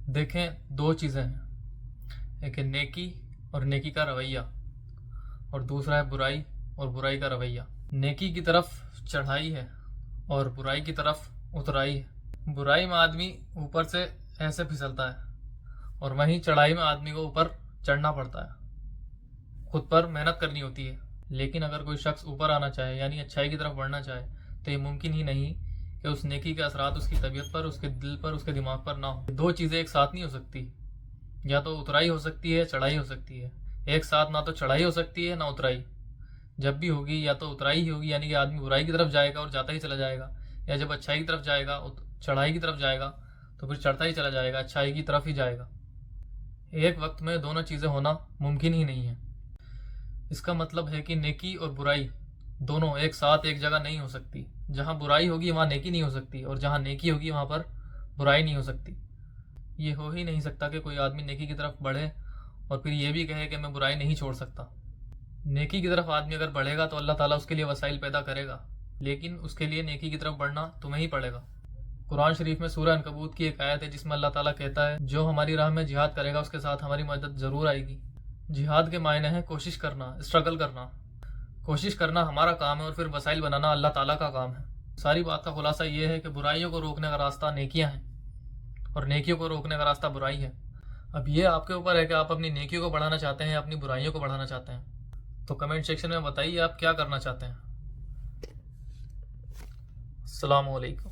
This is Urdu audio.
دیکھیں، دو چیزیں ہیں، ایک ہے نیکی اور نیکی کا رویہ، اور دوسرا ہے برائی اور برائی کا رویہ۔ نیکی کی طرف چڑھائی ہے اور برائی کی طرف اترائی ہے۔ برائی میں آدمی اوپر سے ایسے پھسلتا ہے اور وہیں چڑھائی میں آدمی کو اوپر چڑھنا پڑتا ہے، خود پر محنت کرنی ہوتی ہے۔ لیکن اگر کوئی شخص اوپر آنا چاہے یعنی اچھائی کی طرف بڑھنا چاہے تو یہ ممکن ہی نہیں کہ اس نیکی کے اثرات اس کی طبیعت پر، اس کے دل پر، اس کے دماغ پر نہ ہو۔ دو چیزیں ایک ساتھ نہیں ہو سکتی، یا تو اترائی ہو سکتی ہے، چڑھائی ہو سکتی ہے۔ ایک ساتھ نہ تو چڑھائی ہو سکتی ہے نہ اترائی۔ جب بھی ہوگی یا تو اترائی ہی ہوگی، یعنی کہ آدمی برائی کی طرف جائے گا اور جاتا ہی چلا جائے گا، یا جب اچھائی کی طرف جائے گا، چڑھائی کی طرف جائے گا تو پھر چڑھتا ہی چلا جائے گا، اچھائی کی طرف ہی جائے گا۔ ایک وقت میں دونوں چیزیں ہونا ممکن ہی نہیں ہے۔ اس کا مطلب ہے کہ نیکی اور برائی دونوں ایک ساتھ ایک جگہ نہیں ہو سکتی۔ جہاں برائی ہوگی وہاں نیکی نہیں ہو سکتی، اور جہاں نیکی ہوگی وہاں پر برائی نہیں ہو سکتی۔ یہ ہو ہی نہیں سکتا کہ کوئی آدمی نیکی کی طرف بڑھے اور پھر یہ بھی کہے کہ میں برائی نہیں چھوڑ سکتا۔ نیکی کی طرف آدمی اگر بڑھے گا تو اللہ تعالیٰ اس کے لیے وسائل پیدا کرے گا، لیکن اس کے لیے نیکی کی طرف بڑھنا تمہیں ہی پڑے گا۔ قرآن شریف میں سورہ عنکبوت کی ایک آیت ہے جس میں اللہ تعالیٰ کہتا ہے، جو ہماری راہ میں جہاد کرے گا اس کے ساتھ ہماری مدد ضرور آئے گی۔ جہاد کے معنی ہے کوشش کرنا، اسٹرگل کرنا۔ کوشش کرنا ہمارا کام ہے اور پھر وسائل بنانا اللہ تعالیٰ کا کام ہے۔ ساری بات کا خلاصہ یہ ہے کہ برائیوں کو روکنے کا راستہ نیکیاں ہیں اور نیکیوں کو روکنے کا راستہ برائی ہے۔ اب یہ آپ کے اوپر ہے کہ آپ اپنی نیکیوں کو بڑھانا چاہتے ہیں یا اپنی برائیوں کو بڑھانا چاہتے ہیں۔ تو کمنٹ سیکشن میں بتائیے آپ کیا کرنا چاہتے ہیں۔ السلام علیکم۔